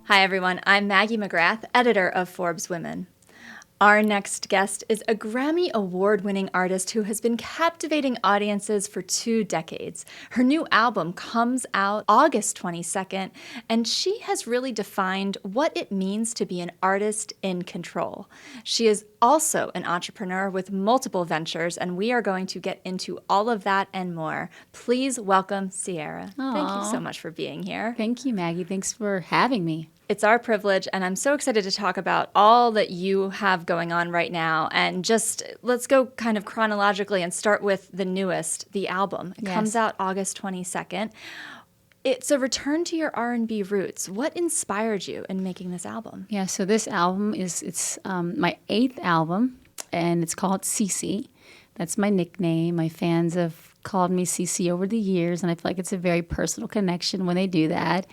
Hi, everyone. I'm Maggie McGrath, editor of Forbes Women. Our next guest is a Grammy Award-winning artist who has been captivating audiences for 2 decades. Her new album comes out August 22nd, and she has really defined what it means to be an artist in control. She is also an entrepreneur with multiple ventures, and we are going to get into all of that and more. Please welcome Ciara. Thank you so much for being here. Thank you, Maggie. Thanks for having me. It's our privilege, and I'm so excited to talk about all that you have going on right now. And just let's go kind of chronologically and start with the newest, the album. It comes out August 22nd. It's a return to your R&B roots. What inspired you in making this album? Yeah, so this album it's my 8th album, and it's called CiCi. That's my nickname. My fans have called me CiCi over the years, and I feel like it's a very personal connection when they do that.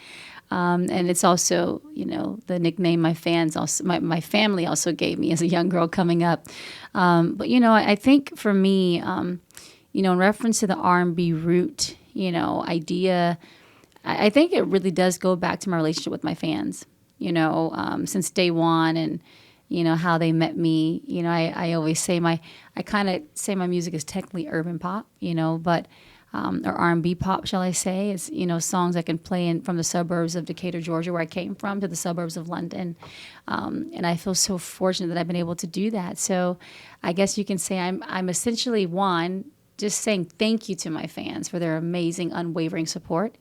And it's also, the nickname my fans also, my family also gave me as a young girl coming up. But I think for me, in reference to the R&B root, idea, I think it really does go back to my relationship with my fans. Since day one, and how they met me. I always say I kind of say my music is technically urban pop, but. Or R&B pop, shall I say. It's, songs I can play from the suburbs of Decatur, Georgia, where I came from, to the suburbs of London. And I feel so fortunate that I've been able to do that. So I guess you can say I'm essentially, just saying thank you to my fans for their amazing, unwavering support.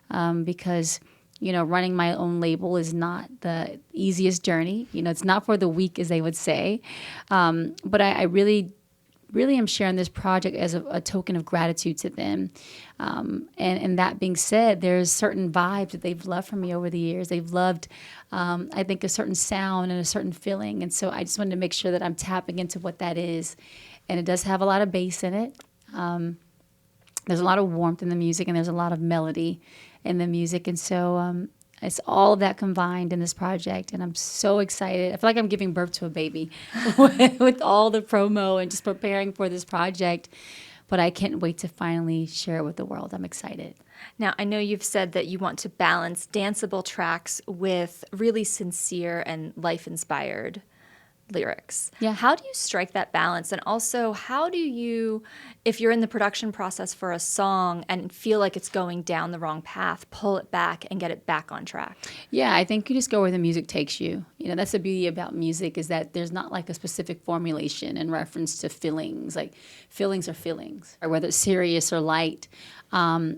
Because, running my own label is not the easiest journey. It's not for the weak, as they would say. But I really am sharing this project as a token of gratitude to them. And that being said, there's certain vibes that they've loved from me over the years. They've loved, I think, a certain sound and a certain feeling. And so I just wanted to make sure that I'm tapping into what that is. And it does have a lot of bass in it. There's a lot of warmth in the music, and there's a lot of melody in the music. And so it's all of that combined in this project, and I'm so excited. I feel like I'm giving birth to a baby with all the promo and just preparing for this project. But I can't wait to finally share it with the world. I'm excited. Now, I know you've said that you want to balance danceable tracks with really sincere and life-inspired lyrics. Yeah. How do you strike that balance? And also, how do you, if you're in the production process for a song and feel like it's going down the wrong path, pull it back and get it back on track? Yeah, I think you just go where the music takes you. That's the beauty about music, is that there's not like a specific formulation in reference to feelings. Like, feelings are feelings, or whether it's serious or light. I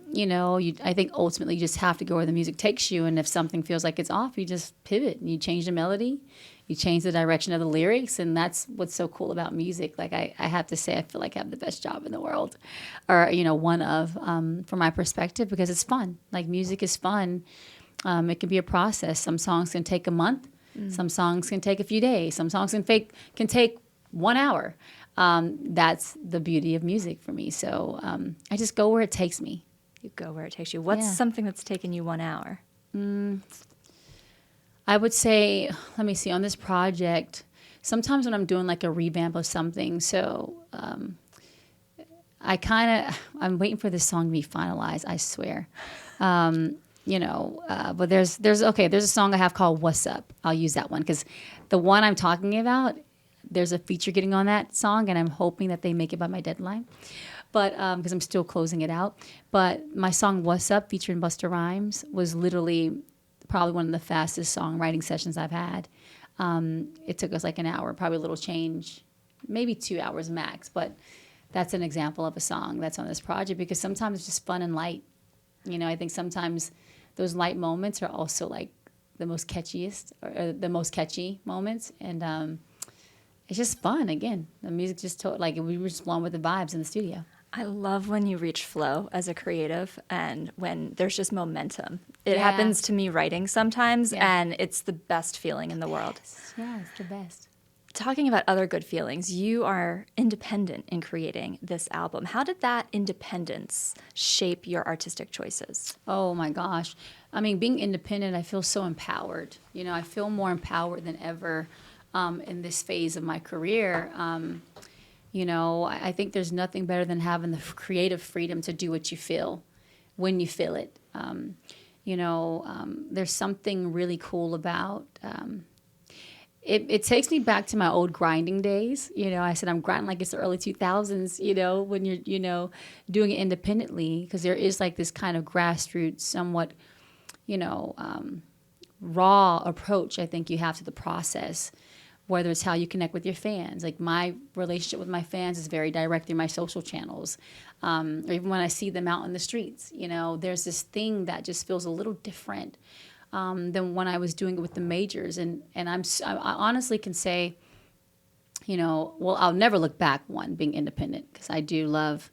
think ultimately you just have to go where the music takes you. And if something feels like it's off, you just pivot and you change the melody. You change the direction of the lyrics, and that's what's so cool about music. Like, I have to say, I feel like I have the best job in the world, or, one of, from my perspective, because it's fun. Like, music is fun. It can be a process. Some songs can take a month. Some songs can take a few days. Some songs can take 1 hour. That's the beauty of music for me. So I just go where it takes me. You go where it takes you. What's something that's taken you 1 hour? I would say, let me see, on this project, sometimes when I'm doing like a revamp of something, so I'm waiting for this song to be finalized, I swear. But there's a song I have called What's Up. I'll use that one, because the one I'm talking about, there's a feature getting on that song, and I'm hoping that they make it by my deadline. But because I'm still closing it out. But my song What's Up, featuring Busta Rhymes, was literally probably one of the fastest songwriting sessions I've had. It took us like an hour, probably a little change, maybe 2 hours max. But that's an example of a song that's on this project, because sometimes it's just fun and light. I think sometimes those light moments are also like the most catchiest, or the most catchy moments. And it's just fun. Again, the music just we were just blown with the vibes in the studio. I love when you reach flow as a creative, and when there's just momentum. It happens to me writing sometimes, and it's the best feeling in the world. Yeah, it's the best. Talking about other good feelings, you are independent in creating this album. How did that independence shape your artistic choices? Oh my gosh. I mean, being independent, I feel so empowered. I feel more empowered than ever in this phase of my career. I think there's nothing better than having the creative freedom to do what you feel when you feel it. there's something really cool about it takes me back to my old grinding days. I said I'm grinding like it's the early 2000s, when you're, doing it independently, because there is like this kind of grassroots, somewhat, raw approach I think you have to the process, whether it's how you connect with your fans. Like my relationship with my fans is very direct through my social channels. Or even when I see them out in the streets, there's this thing that just feels a little different than when I was doing it with the majors. And I honestly can say, I'll never look back, being independent, because I do love,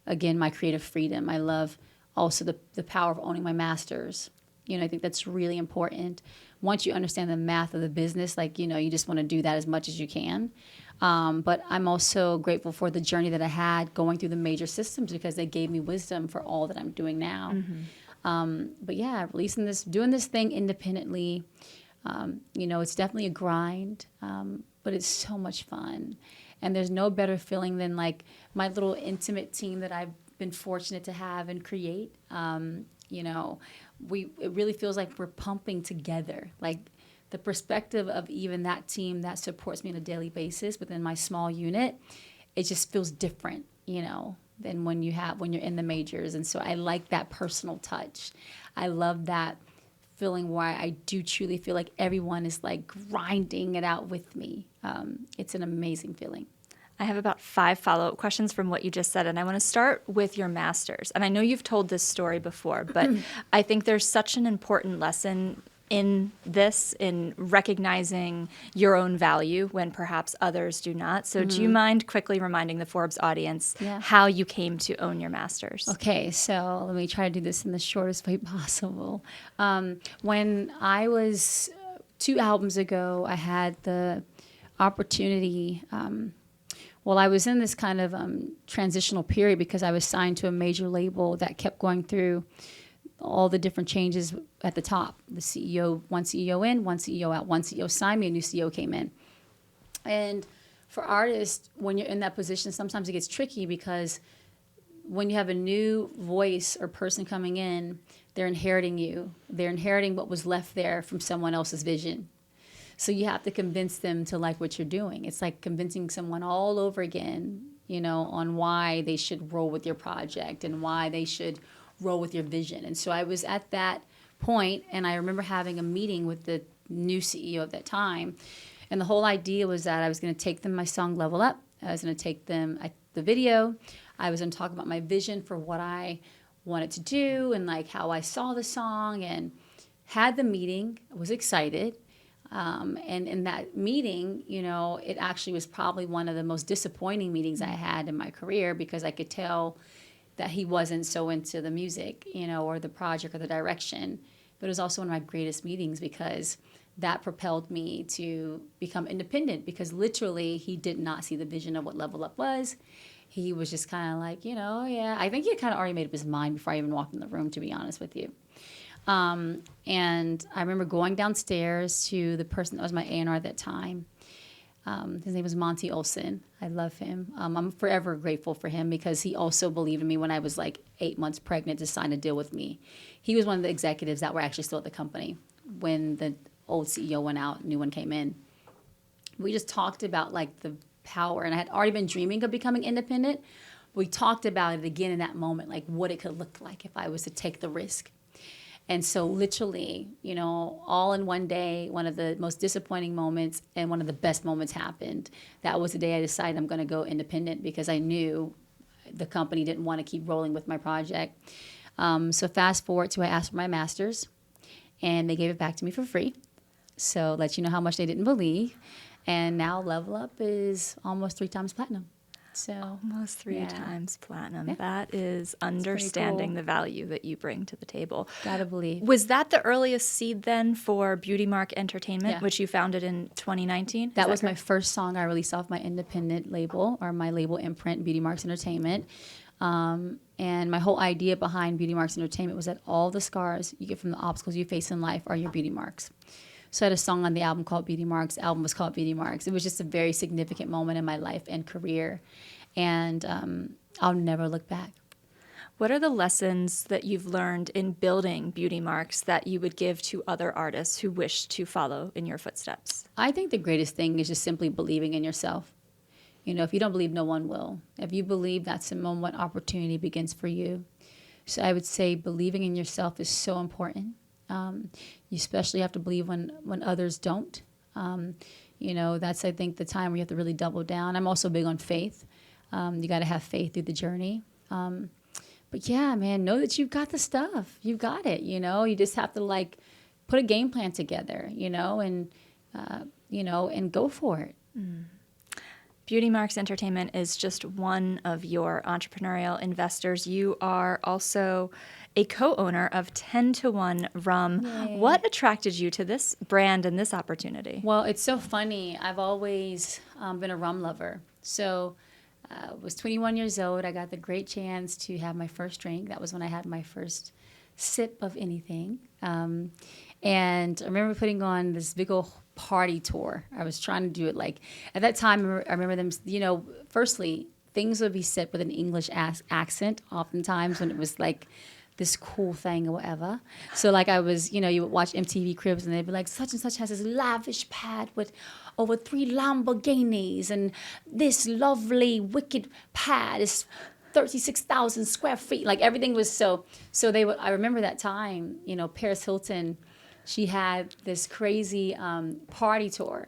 again, my creative freedom. I love also the power of owning my masters. I think that's really important. Once you understand the math of the business, you just want to do that as much as you can. But I'm also grateful for the journey that I had going through the major systems, because they gave me wisdom for all that I'm doing now. But yeah, doing this thing independently, it's definitely a grind, but it's so much fun. And there's no better feeling than like my little intimate team that I've been fortunate to have and create. It really feels like we're pumping together. Like the perspective of even that team that supports me on a daily basis within my small unit, it just feels different, than when you're in the majors. And so I like that personal touch. I love that feeling where I do truly feel like everyone is like grinding it out with me. It's an amazing feeling. I have about 5 follow-up questions from what you just said, and I want to start with your masters. And I know you've told this story before, but I think there's such an important lesson in this, in recognizing your own value when perhaps others do not. So do you mind quickly reminding the Forbes audience how you came to own your masters? Okay, so let me try to do this in the shortest way possible. When I was 2 albums ago, I had the opportunity. I was in this kind of transitional period because I was signed to a major label that kept going through all the different changes at the top. The CEO, one CEO in, one CEO out. One CEO signed me, a new CEO came in. And for artists, when you're in that position, sometimes it gets tricky because when you have a new voice or person coming in, they're inheriting you. They're inheriting what was left there from someone else's vision. So you have to convince them to like what you're doing. It's like convincing someone all over again, on why they should roll with your project and why they should roll with your vision. And so I was at that point, and I remember having a meeting with the new CEO at that time. And the whole idea was that I was going to take them my song Level Up. I was going to take them the video. I was going to talk about my vision for what I wanted to do and like how I saw the song, and had the meeting. I was excited. And in that meeting, it actually was probably one of the most disappointing meetings I had in my career, because I could tell that he wasn't so into the music, or the project or the direction. But it was also one of my greatest meetings, because that propelled me to become independent, because literally he did not see the vision of what Level Up was. He was just kind of like, yeah. I think he had kind of already made up his mind before I even walked in the room, to be honest with you. And I remember going downstairs to the person that was my A&R at that time. His name was Monty Olson. I love him. I'm forever grateful for him, because he also believed in me when I was like 8 months pregnant to sign a deal with me. He was one of the executives that were actually still at the company when the old CEO went out, new one came in. We just talked about like the power, and I had already been dreaming of becoming independent. We talked about it again in that moment, like what it could look like if I was to take the risk. And so literally, all in one day, one of the most disappointing moments and one of the best moments happened. That was the day I decided I'm going to go independent, because I knew the company didn't want to keep rolling with my project. So fast forward to I asked for my master's, and they gave it back to me for free. So let you know how much they didn't believe. And now Level Up is almost 3 times platinum. So almost 3 times platinum. Yeah. That is understanding cool. the value that you bring to the table. Gotta believe. Was that the earliest seed then for Beauty Mark Entertainment, Yeah. which you founded in 2019? That was my first song I released off my independent label, or my label imprint, Beauty Marks Entertainment. And my whole idea behind Beauty Marks Entertainment was that all the scars you get from the obstacles you face in life are your beauty marks. So I had a song on the album called Beauty Marks. The album was called Beauty Marks. It was just a very significant moment in my life and career. And I'll never look back. What are the lessons that you've learned in building Beauty Marks that you would give to other artists who wish to follow in your footsteps? I think the greatest thing is just simply believing in yourself. If you don't believe, no one will. If you believe, that's the moment opportunity begins for you. So I would say believing in yourself is so important. You especially have to believe when others don't. That's, I think, the time where you have to really double down. I'm also big on faith. You got to have faith through the journey. But yeah, man, know that you've got the stuff. You've got it. You just have to put a game plan together, and go for it. Beauty Marks Entertainment is just one of your entrepreneurial investors. You are also a co-owner of 10 to 1 Rum. Yay. What attracted you to this brand and this opportunity? Well, it's so funny. I've always been a rum lover. So I was 21 years old. I got the great chance to have my first drink. That was when I had my first sip of anything. And I remember putting on this big old party tour. I was trying to do it at that time, I remember them, firstly, things would be said with an English accent oftentimes when it was this cool thing or whatever. So I was, you would watch MTV Cribs and they'd be like, such and such has this lavish pad with over 3 Lamborghinis and this lovely wicked pad is 36,000 square feet. Everything was so I remember that time, Paris Hilton, she had this crazy party tour.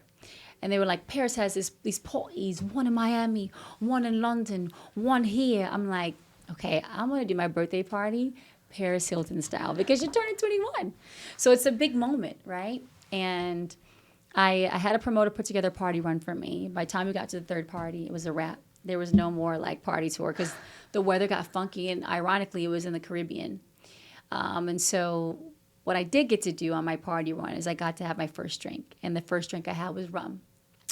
And they were like, Paris has these parties, one in Miami, one in London, one here. I'm like, okay, I'm going to do my birthday party Paris Hilton style because you're turning 21. So it's a big moment, right? And I had a promoter put together a party run for me. By the time we got to the third party, it was a wrap. There was no more party tour because the weather got funky. And ironically, it was in the Caribbean. And so what I did get to do on my party run is I got to have my first drink. And the first drink I had was rum.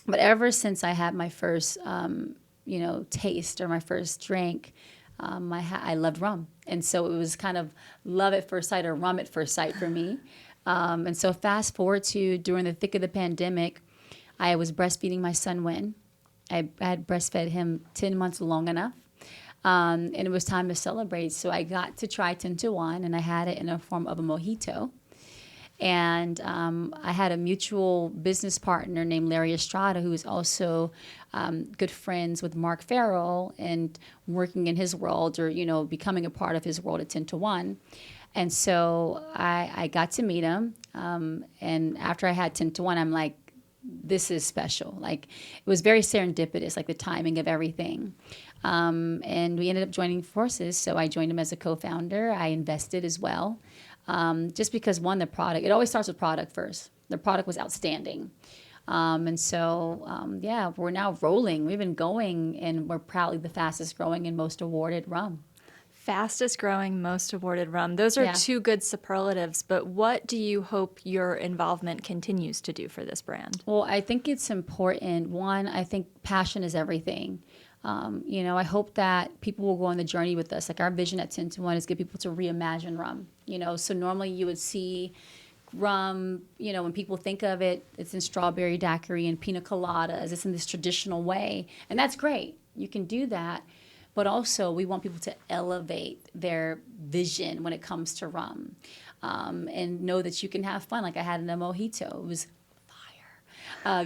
But ever since I had my first, taste or my first drink, I loved rum. And so it was kind of love at first sight or rum at first sight for me. And so fast forward to during the thick of the pandemic, I was breastfeeding my son when I had breastfed him 10 months long enough. And it was time to celebrate. So I got to try 10 to 1 and I had it in a form of a mojito. And I had a mutual business partner named Larry Estrada, who is also good friends with Mark Farrell and working in his world or, becoming a part of his world at 10 to 1. And so I got to meet him. And after I had 10 to 1, I'm like, this is special. It was very serendipitous, the timing of everything. And we ended up joining forces. So I joined him as a co-founder. I invested as well. Just because the product, it always starts with product first. The product was outstanding. And so, we're now rolling. We've been going and we're proudly the fastest growing and most awarded rum. Fastest growing, most awarded rum. Those are two good superlatives, but what do you hope your involvement continues to do for this brand? Well, I think it's important. One, I think passion is everything. I hope that people will go on the journey with us. Our vision at 10 to 1 is get people to reimagine rum. So normally you would see rum, when people think of it, it's in strawberry daiquiri and pina coladas. It's in this traditional way. And that's great. You can do that. But also we want people to elevate their vision when it comes to rum and know that you can have fun. I had in a mojito. It was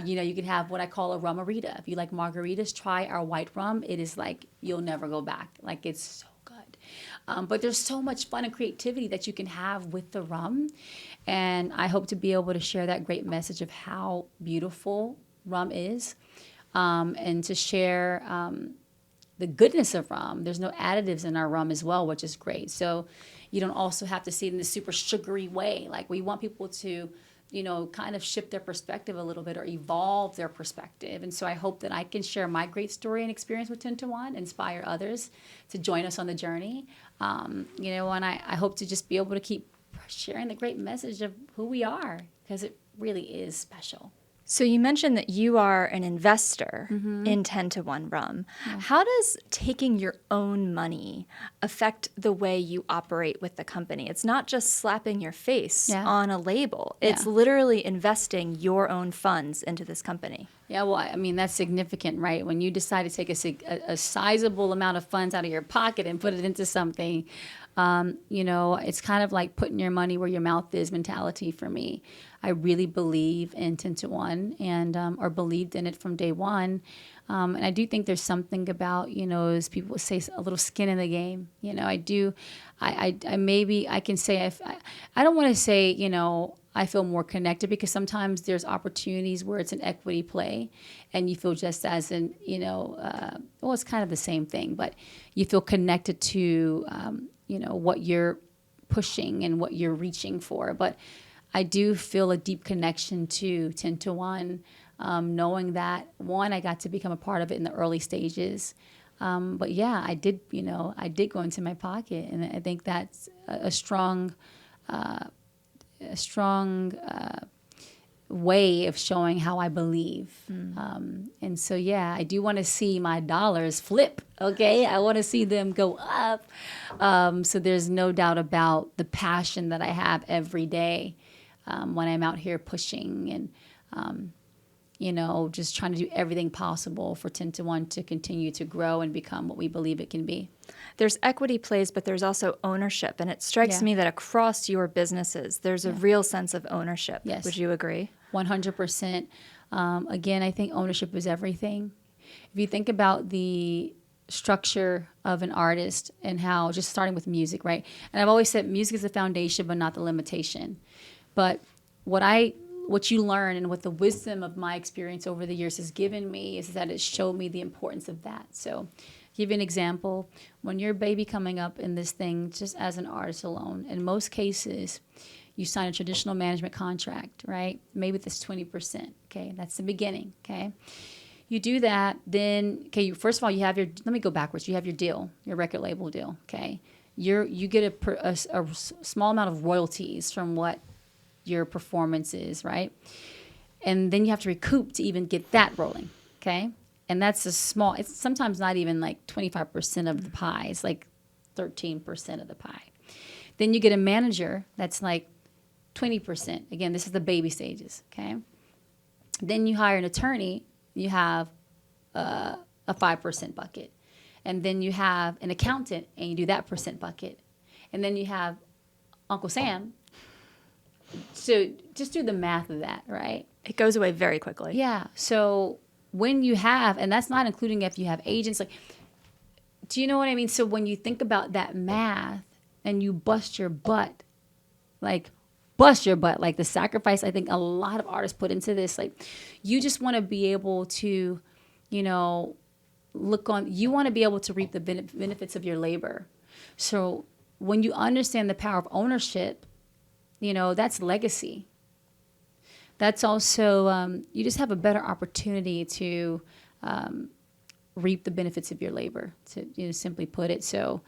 you can have what I call a rummarita. If you like margaritas, try our white rum. It is you'll never go back. It's so good. But there's so much fun and creativity that you can have with the rum. And I hope to be able to share that great message of how beautiful rum is and to share the goodness of rum. There's no additives in our rum as well, which is great. So you don't also have to see it in this super sugary way. We want people to kind of shift their perspective a little bit or evolve their perspective. And so I hope that I can share my great story and experience with 10 to 1, inspire others to join us on the journey. And I hope to just be able to keep sharing the great message of who we are because it really is special. So you mentioned that you are an investor in 10 to 1 Rum. Yeah. How does taking your own money affect the way you operate with the company? It's not just slapping your face on a label. It's literally investing your own funds into this company. Yeah, well, I mean, that's significant, right? When you decide to take a sizable amount of funds out of your pocket and put it into something, it's kind of like putting your money where your mouth is mentality for me. I really believe in 10 to 1 and or believed in it from day one. And I do think there's something about, as people would say, a little skin in the game. I do. I maybe I can say, I don't want to say, I feel more connected because sometimes there's opportunities where it's an equity play and you feel just as well, it's kind of the same thing, but you feel connected to, what you're pushing and what you're reaching for. But I do feel a deep connection to 10 to 1, knowing that, one, I got to become a part of it in the early stages. But yeah, I did go into my pocket. And I think that's a strong way of showing how I believe. And so, yeah, I do want to see my dollars flip. Okay. I want to see them go up. So there's no doubt about the passion that I have every day when I'm out here pushing and, just trying to do everything possible for 10 to 1 to continue to grow and become what we believe it can be. There's equity plays, but there's also ownership. And it strikes me that across your businesses, there's a real sense of ownership. Yes. Would you agree? 100%. Again, I think ownership is everything. If you think about the structure of an artist and how, just starting with music, right? And I've always said music is the foundation, but not the limitation. But what you learn and what the wisdom of my experience over the years has given me is that it showed me the importance of that. So give you an example. When you're a baby coming up in this thing, just as an artist alone, in most cases, you sign a traditional management contract, right? Maybe that's 20%, okay? That's the beginning, okay? You do that, then, okay, first of all, let me go backwards. You have your deal, your record label deal, okay? You get a small amount of royalties from what your performance is, right? And then you have to recoup to even get that rolling, okay? And that's it's sometimes not even like 25% of the pie. It's like 13% of the pie. Then you get a manager that's like 20%. Again, this is the baby stages, okay? Then you hire an attorney, you have a 5% bucket. And then you have an accountant, and you do that percent bucket. And then you have Uncle Sam. So just do the math of that, right? It goes away very quickly. Yeah. So when you have, and that's not including if you have agents, like, do you know what I mean? So when you think about that math and you bust your butt, like the sacrifice I think a lot of artists put into this, like, you just want to be able to, you want to be able to reap the benefits of your labor. So when you understand the power of ownership, that's legacy. That's also, you just have a better opportunity to reap the benefits of your labor, to simply put it. So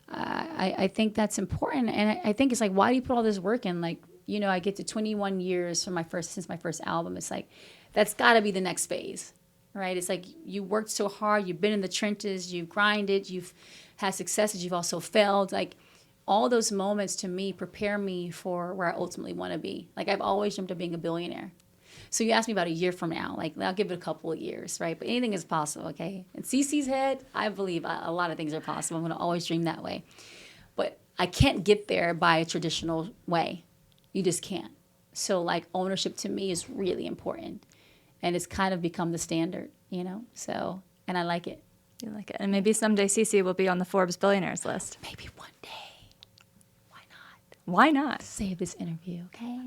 I think that's important. And I think it's like, why do you put all this work in? Like, I get to 21 years since my first album. It's like, that's got to be the next phase, right? It's like, you worked so hard, you've been in the trenches, you've grinded, you've had successes, you've also failed. Like, all those moments to me prepare me for where I ultimately want to be. Like, I've always dreamt of being a billionaire. So you asked me about a year from now, like, I'll give it a couple of years, right? But anything is possible, okay? In CiCi's head, I believe a lot of things are possible. I'm going to always dream that way. But I can't get there by a traditional way. You just can't. So, like, ownership to me is really important. And it's kind of become the standard, So, and I like it. You like it. And maybe someday CiCi will be on the Forbes billionaires list. Maybe one day. Why not? Save this interview, okay?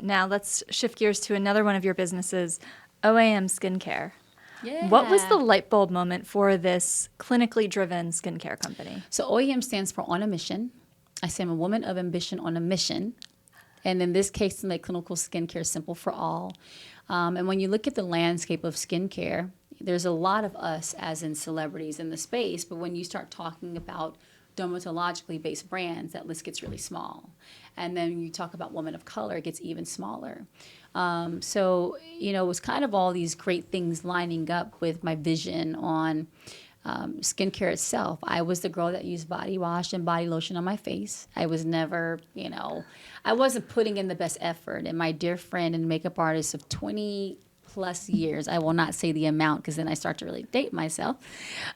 Now let's shift gears to another one of your businesses, OAM Skincare. Yeah. What was the light bulb moment for this clinically driven skincare company? So OAM stands for On a Mission. I say I'm a woman of ambition on a mission. And in this case, to make clinical skincare simple for all. And when you look at the landscape of skincare, there's a lot of us as in celebrities in the space. But when you start talking about dermatologically based brands, that list gets really small. And then you talk about women of color, it gets even smaller. So, it was kind of all these great things lining up with my vision on skincare itself. I was the girl that used body wash and body lotion on my face. I was never, I wasn't putting in the best effort. And my dear friend and makeup artist of 20 plus years. I will not say the amount because then I start to really date myself.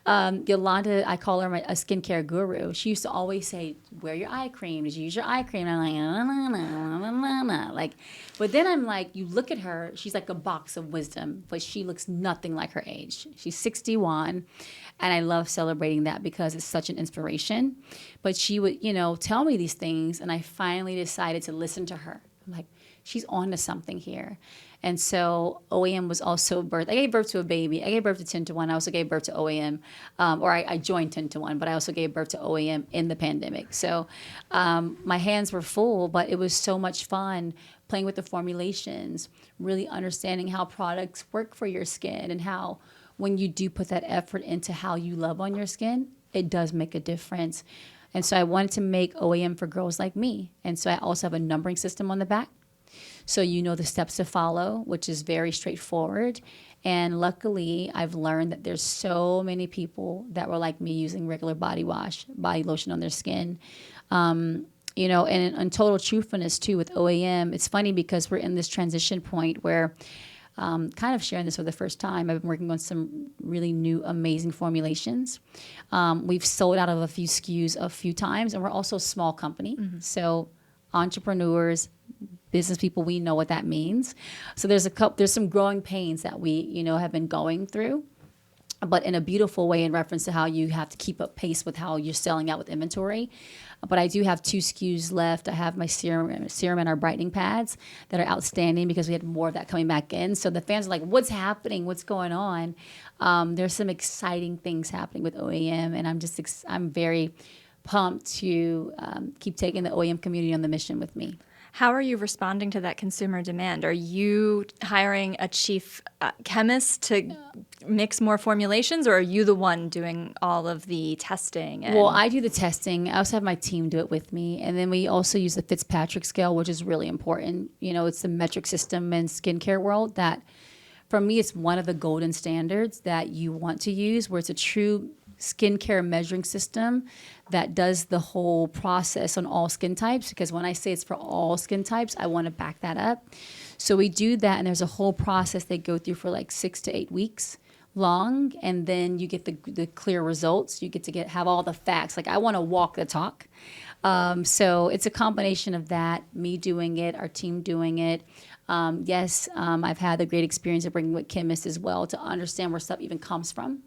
Yolanda, I call her a skincare guru. She used to always say, wear your eye cream. Did you use your eye cream? And I'm like, but then I'm like, you look at her, she's like a box of wisdom, but she looks nothing like her age. She's 61. And I love celebrating that because it's such an inspiration. But she would, tell me these things. And I finally decided to listen to her. I'm like, she's on to something here. And so OAM was also birthed. I gave birth to a baby. I gave birth to 10 to 1. I also gave birth to OAM. I joined 10 to 1, but I also gave birth to OAM in the pandemic. So my hands were full, but it was so much fun playing with the formulations, really understanding how products work for your skin and how when you do put that effort into how you love on your skin, it does make a difference. And so I wanted to make OAM for girls like me. And so I also have a numbering system on the back. So you know the steps to follow, which is very straightforward. And luckily, I've learned that there's so many people that were like me using regular body wash, body lotion on their skin. And in total truthfulness, too, with OAM, it's funny because we're in this transition point where kind of sharing this for the first time. I've been working on some really new, amazing formulations. We've sold out of a few SKUs a few times, and we're also a small company. Mm-hmm. So entrepreneurs, business people, we know what that means. So there's some growing pains that we, have been going through, but in a beautiful way in reference to how you have to keep up pace with how you're selling out with inventory. But I do have 2 SKUs left. I have my serum and our brightening pads that are outstanding because we had more of that coming back in. So the fans are like, what's happening? What's going on? There's some exciting things happening with OAM, and I'm very pumped to keep taking the OAM community on the mission with me. How are you responding to that consumer demand? Are you hiring a chief chemist to mix more formulations, or are you the one doing all of the testing? Well, I do the testing. I also have my team do it with me. And then we also use the Fitzpatrick scale, which is really important. It's the metric system in skincare world that, for me, it's one of the golden standards that you want to use, where it's a true skincare measuring system that does the whole process on all skin types. Because when I say it's for all skin types, I want to back that up. So we do that, and there's a whole process they go through for like 6 to 8 weeks long, and then you get the clear results. You get to have all the facts. Like, I want to walk the talk. So it's a combination of that, me doing it, our team doing it. I've had the great experience of bringing with chemists as well to understand where stuff even comes from.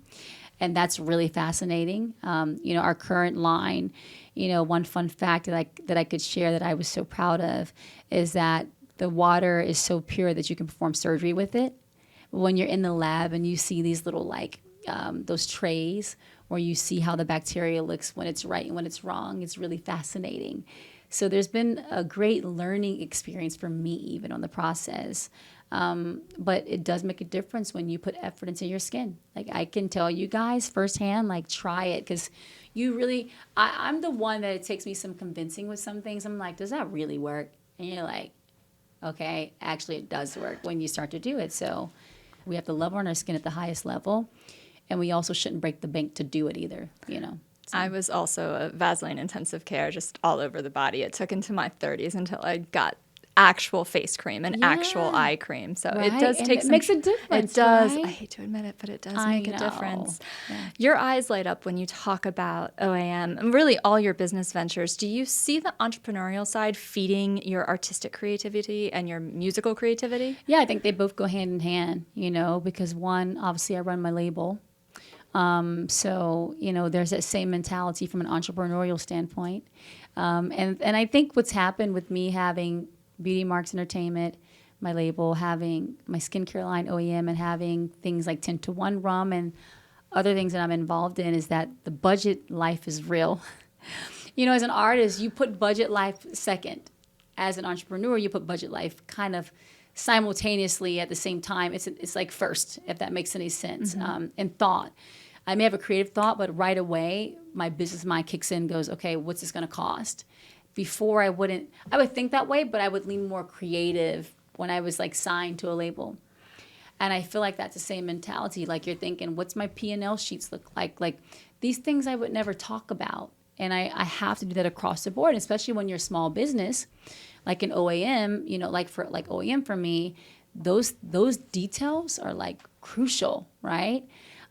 And that's really fascinating. Our current line, one fun fact that I could share that I was so proud of is that the water is so pure that you can perform surgery with it. When you're in the lab and you see these little those trays where you see how the bacteria looks when it's right and when it's wrong, it's really fascinating. So there's been a great learning experience for me even on the process. But it does make a difference when you put effort into your skin. Like, I can tell you guys firsthand, try it, because I'm the one that it takes me some convincing with some things. I'm like, does that really work? And you're like, okay, actually it does work when you start to do it. So we have to love on our skin at the highest level, and we also shouldn't break the bank to do it either, So. I was also a Vaseline intensive care, just all over the body. It took into my 30s until I got actual face cream and actual eye cream. So it does take some... It makes a difference, It does. right? I hate to admit it, but it does make a difference. Yeah. Your eyes light up when you talk about OAM and really all your business ventures. Do you see the entrepreneurial side feeding your artistic creativity and your musical creativity? Yeah, I think they both go hand in hand, because one, obviously I run my label. So, there's that same mentality from an entrepreneurial standpoint. And I think what's happened with me having Beauty Marks Entertainment, my label, having my skincare line OEM, and having things like 10 To One Rum and other things that I'm involved in is that the budget life is real. As an artist, you put budget life second. As an entrepreneur, you put budget life kind of simultaneously at the same time. It's like first, if that makes any sense. Mm-hmm. And thought. I may have a creative thought, but right away, my business mind kicks in and goes, okay, what's this going to cost? Before I would think that way, but I would lean more creative when I was signed to a label. And I feel like that's the same mentality. Like, you're thinking, what's my P&L sheets look like? Like, these things I would never talk about. And I have to do that across the board, especially when you're a small business, like an OAM, like OEM for me, those details are like crucial, right?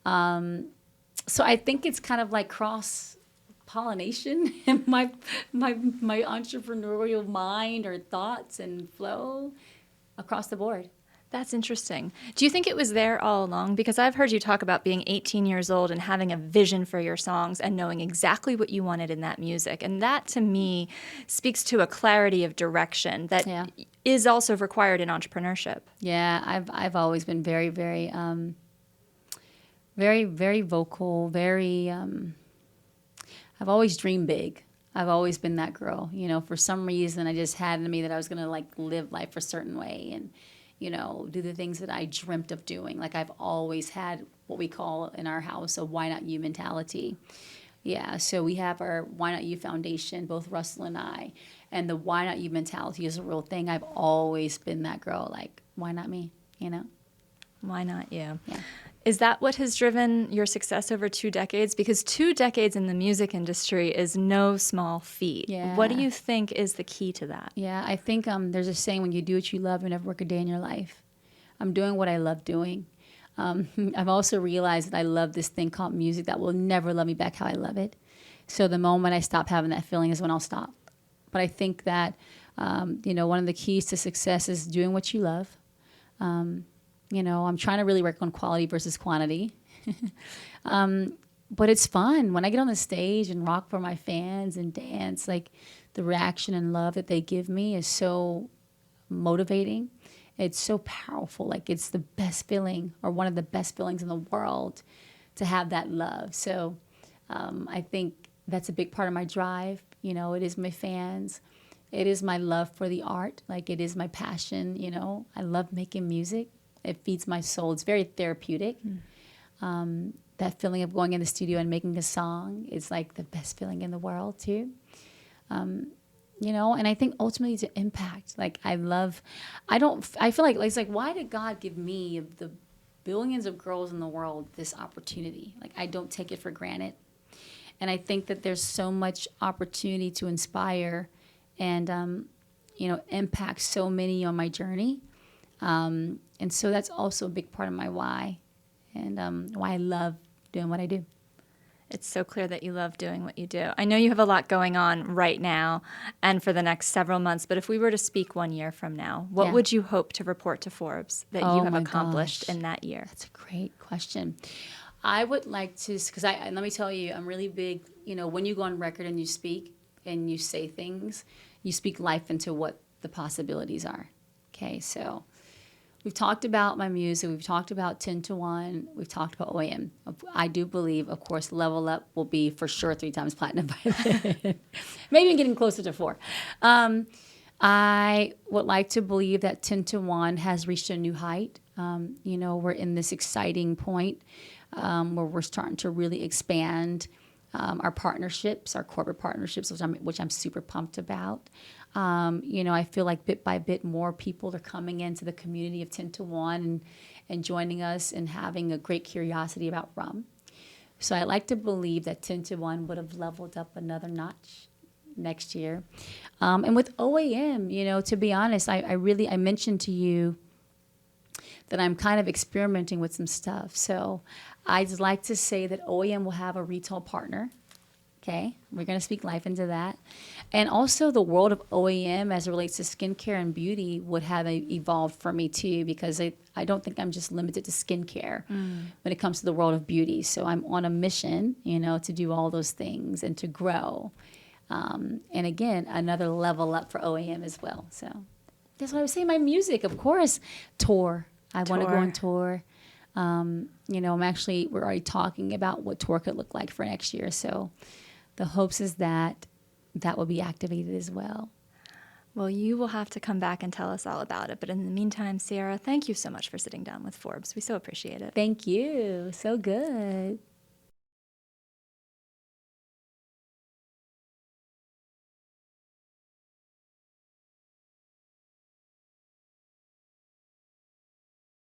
So I think it's kind of like cross pollination in my entrepreneurial mind or thoughts and flow across the board. That's interesting. Do you think it was there all along? Because I've heard you talk about being 18 years old and having a vision for your songs and knowing exactly what you wanted in that music. And that, to me, speaks to a clarity of direction that Yeah. is also required in entrepreneurship. Yeah, I've always been very, very, very, very vocal. Very, I've always dreamed big. I've always been that girl. You know, for some reason, I just had in me that I was gonna like live life a certain way and, you know, do the things that I dreamt of doing. Like I've always had what we call in our house a "Why Not You" mentality. Yeah, so we have our Why Not You Foundation, both Russell and I, and the Why Not You mentality is a real thing. I've always been that girl, like, why not me, you know? Why not you? Yeah. Is that what has driven your success over 2 decades? Because 2 decades in the music industry is no small feat. Yeah. What do you think is the key to that? Yeah, I think there's a saying, when you do what you love, you never work a day in your life. I'm doing what I love doing. I've also realized that I love this thing called music that will never love me back how I love it. So the moment I stop having that feeling is when I'll stop. But I think that, you know, one of the keys to success is doing what you love. You know, I'm trying to really work on quality versus quantity. But it's fun. When I get on the stage and rock for my fans and dance, like the reaction and love that they give me is so motivating. It's so powerful. Like it's the best feeling, or one of the best feelings in the world, to have that love. So I think that's a big part of my drive. You know, it is my fans. It is my love for the art. Like it is my passion. You know, I love making music. It feeds my soul. It's very therapeutic. That feeling of going in the studio and making a song is like the best feeling in the world too. You know, and I think ultimately to impact. Like I feel like it's like, why did God give me, of the billions of girls in the world, this opportunity? Like I don't take it for granted. And I think that there's so much opportunity to inspire and, you know, impact so many on my journey. And so that's also a big part of my why, and why I love doing what I do. It's so clear that you love doing what you do. I know you have a lot going on right now and for the next several months, but if we were to speak 1 year from now, what Yeah. would you hope to report to Forbes that Oh you have my accomplished gosh. in that year? That's a great question. I would like to, because and let me tell you, I'm really big, you know, when you go on record and you speak and you say things, you speak life into what the possibilities are. Okay, so we've talked about my music. We've talked about 10 to 1. We've talked about OAM. I do believe, of course, Level Up will be for sure 3 times platinum by then. Maybe getting closer to 4. I would like to believe that 10 to 1 has reached a new height. You know, we're in this exciting point where we're starting to really expand our partnerships, our corporate partnerships, which I'm super pumped about. You know, I feel like bit by bit more people are coming into the community of 10 to 1 and joining us and having a great curiosity about rum. So I like to believe that 10 to 1 would have leveled up another notch next year. And with OAM, you know, to be honest, I mentioned to you that I'm kind of experimenting with some stuff. So I'd like to say that OAM will have a retail partner. Okay, we're going to speak life into that. And also the world of OAM as it relates to skincare and beauty would have evolved for me too, because I don't think I'm just limited to skincare when it comes to the world of beauty. So I'm on a mission, you know, to do all those things and to grow. And again, another level up for OAM as well. So that's what I was saying. My music, of course, tour. I want to go on tour. You know, we're already talking about what tour could look like for next year. So the hopes is that will be activated as well. Well, you will have to come back and tell us all about it. But in the meantime, Ciara, thank you so much for sitting down with Forbes. We so appreciate it. Thank you. So good.